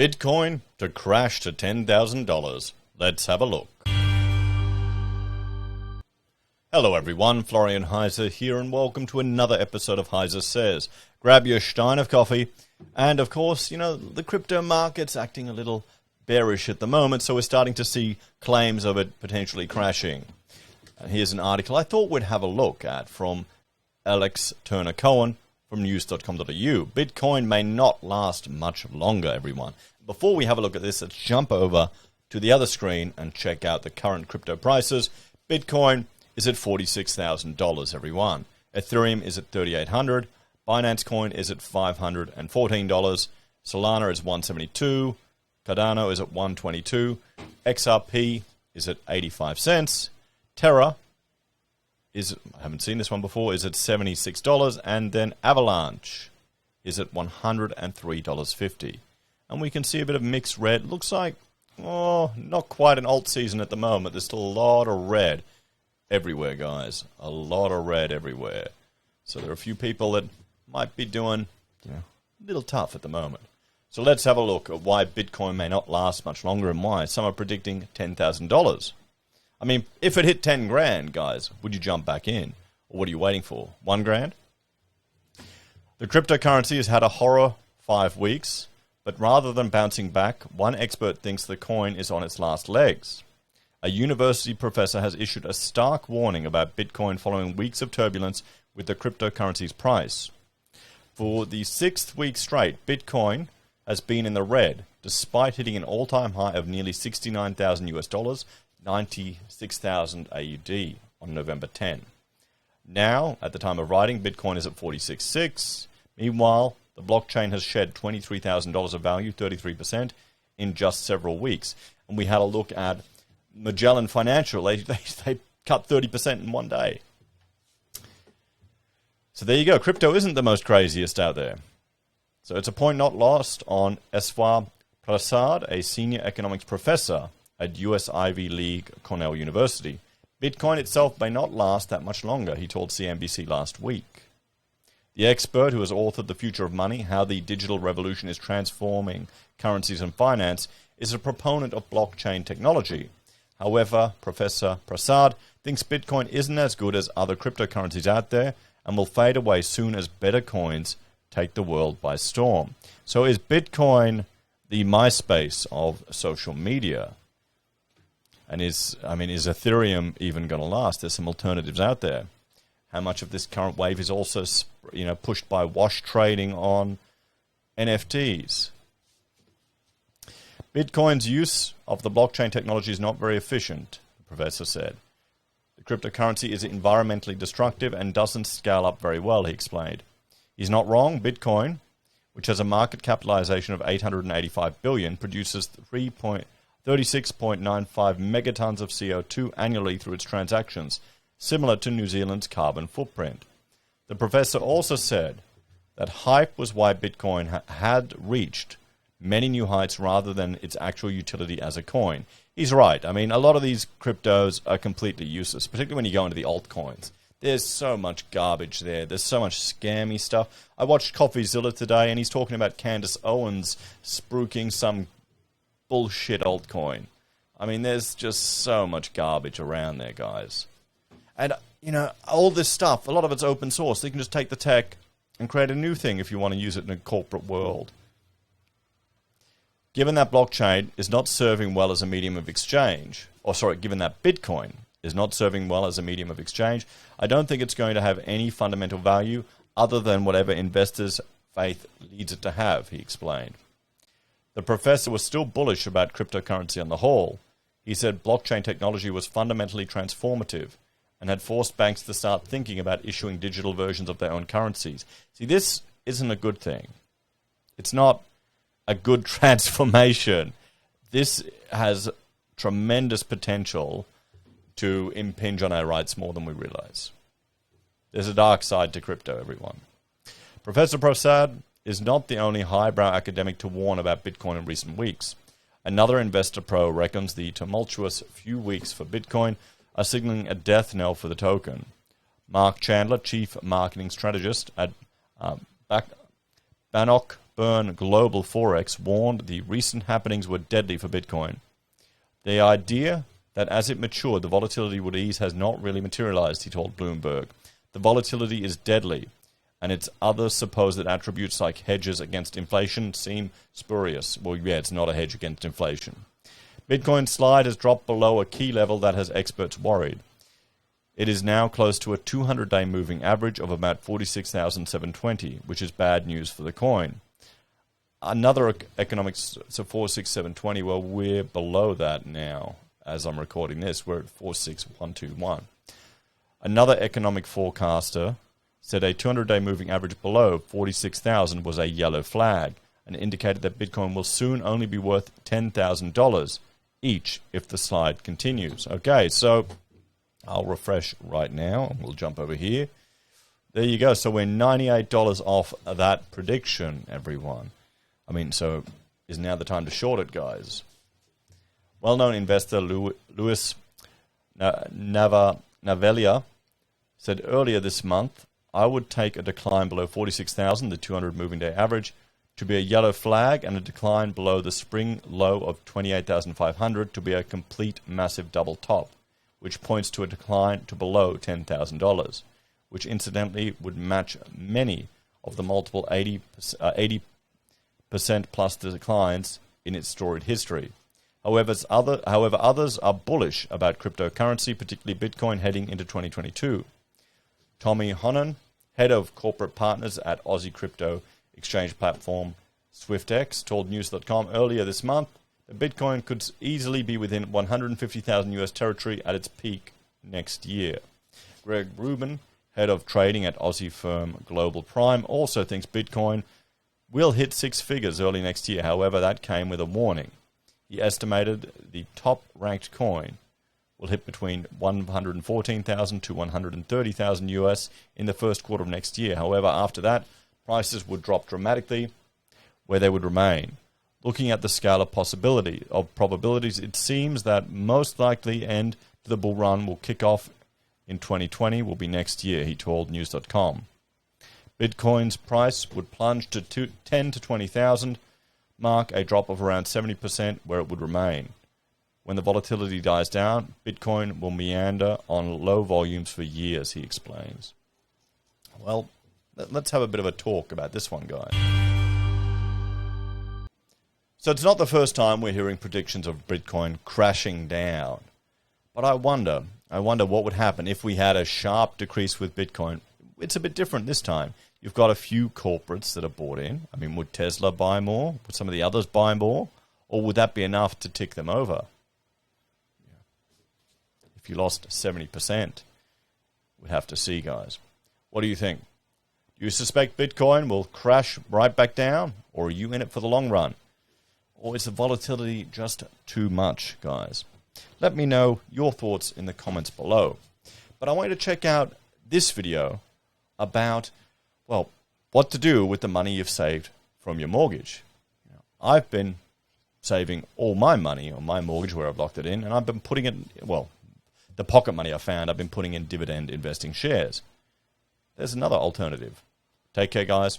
Bitcoin to crash to $10,000. Let's have a look. Hello everyone, Florian.heise here and welcome to another episode of HeiseSays. Grab your stein of coffee and of course, the crypto market's acting a little bearish at the moment, so we're starting to see claims of it potentially crashing. Here's an article I thought we'd have a look at from Alex Turner Cohen from news.com.au. Bitcoin may not last much longer, everyone. Before we have a look at this, let's jump over to the other screen and check out the current crypto prices. Bitcoin is at $46,000, everyone. Ethereum is at $3,800. Binance Coin is at $514. Solana is $172. Cardano is at $122. XRP is at 85 cents. Terra is, I haven't seen this one before, is at $76. And then Avalanche is at $103.50. And we can see a bit of mixed red. Looks like, not quite an alt season at the moment. There's still a lot of red everywhere, guys. A lot of red everywhere. So there are a few people that might be doing, a little tough at the moment. So let's have a look at why Bitcoin may not last much longer and why. Some are predicting $10,000. I mean, if it hit 10 grand, guys, would you jump back in? Or what are you waiting for? 1 grand? The cryptocurrency has had a horror 5 weeks, but rather than bouncing back, one expert thinks the coin is on its last legs. A university professor has issued a stark warning about Bitcoin following weeks of turbulence with the cryptocurrency's price. For the 6th week straight, Bitcoin has been in the red, despite hitting an all-time high of nearly $69,000, 96,000 AUD on November 10. Now, at the time of writing, Bitcoin is at 46.6. Meanwhile, the blockchain has shed $23,000 of value, 33%, in just several weeks. And we had a look at Magellan Financial. They cut 30% in one day. So there you go. Crypto isn't the most craziest out there. So it's a point not lost on SelfWealth Prasad, a senior economics professor at US Ivy League Cornell University. Bitcoin itself may not last that much longer, he told CNBC last week. The expert, who has authored The Future of Money, How the Digital Revolution is Transforming Currencies and Finance, is a proponent of blockchain technology. However, Professor Prasad thinks Bitcoin isn't as good as other cryptocurrencies out there and will fade away soon as better coins take the world by storm. So is Bitcoin the MySpace of social media? And is Ethereum even going to last? There's some alternatives out there. How much of this current wave is also, pushed by wash trading on NFTs? Bitcoin's use of the blockchain technology is not very efficient, the professor said. The cryptocurrency is environmentally destructive and doesn't scale up very well, he explained. He's not wrong. Bitcoin, which has a market capitalization of $885 billion, produces 36.95 megatons of CO2 annually through its transactions, similar to New Zealand's carbon footprint. The professor also said that hype was why Bitcoin had reached many new heights rather than its actual utility as a coin. He's right. A lot of these cryptos are completely useless, particularly when you go into the altcoins. There's so much garbage there. There's so much scammy stuff. I watched CoffeeZilla today and he's talking about Candace Owens spruiking some bullshit altcoin. There's just so much garbage around there, guys. And, all this stuff, a lot of it's open source. They can just take the tech and create a new thing if you want to use it in a corporate world. Given that blockchain is not serving well as a medium of exchange, given that Bitcoin is not serving well as a medium of exchange, I don't think it's going to have any fundamental value other than whatever investors' faith leads it to have, he explained. The professor was still bullish about cryptocurrency on the whole. He said blockchain technology was fundamentally transformative and had forced banks to start thinking about issuing digital versions of their own currencies. See, this isn't a good thing. It's not a good transformation. This has tremendous potential to impinge on our rights more than we realize. There's a dark side to crypto, everyone. Professor Prasad is not the only highbrow academic to warn about Bitcoin in recent weeks. Another investor pro reckons the tumultuous few weeks for Bitcoin are signaling a death knell for the token. Mark Chandler, chief marketing strategist at Bannock Burn Global Forex warned the recent happenings were deadly for Bitcoin. The idea that as it matured, the volatility would ease has not really materialized, he told Bloomberg. The volatility is deadly, and its other supposed attributes like hedges against inflation seem spurious. Well, yeah, it's not a hedge against inflation. Bitcoin's slide has dropped below a key level that has experts worried. It is now close to a 200-day moving average of about 46,720, which is bad news for the coin. Another economics, so 46,720, well, we're below that now. As I'm recording this, we're at 46,121. Another economic forecaster said a 200-day moving average below 46,000 was a yellow flag and indicated that Bitcoin will soon only be worth $10,000 each if the slide continues. Okay, so I'll refresh right now and we'll jump over here. There you go. So we're $98 off that prediction, everyone. I mean, so is now the time to short it, guys. Well-known investor Luis Navelia said earlier this month, I would take a decline below 46,000, the 200 moving day average, to be a yellow flag, and a decline below the spring low of 28,500 to be a complete massive double top, which points to a decline to below $10,000, which incidentally would match many of the multiple 80% plus declines in its storied history. However, others are bullish about cryptocurrency, particularly Bitcoin, heading into 2022. Tommy Honan, head of corporate partners at Aussie crypto exchange platform SwiftX, told News.com earlier this month that Bitcoin could easily be within 150,000 US territory at its peak next year. Greg Rubin, head of trading at Aussie firm Global Prime, also thinks Bitcoin will hit six figures early next year. However, that came with a warning. He estimated the top-ranked coin will hit between 114,000 to 130,000 US in the first quarter of next year. However, after that, prices would drop dramatically, where they would remain. Looking at the scale of probabilities, it seems that most likely end to the bull run will kick off in 2020 will be next year, he told News.com. Bitcoin's price would plunge to 10 to 20,000, mark a drop of around 70% where it would remain. When the volatility dies down, Bitcoin will meander on low volumes for years, he explains. Well, let's have a bit of a talk about this one, guys. So it's not the first time we're hearing predictions of Bitcoin crashing down. But I wonder what would happen if we had a sharp decrease with Bitcoin. It's a bit different this time. You've got a few corporates that are bought in. I mean, would Tesla buy more? Would some of the others buy more? Or would that be enough to tick them over? If you lost 70%, we'd have to see, guys. What do you think? Do you suspect Bitcoin will crash right back down? Or are you in it for the long run? Or is the volatility just too much, guys? Let me know your thoughts in the comments below. But I want you to check out this video about, well, what to do with the money you've saved from your mortgage. I've been saving all my money on my mortgage where I've locked it in, and I've been putting it, well, the pocket money I found, I've been putting in dividend investing shares. There's another alternative. Take care, guys.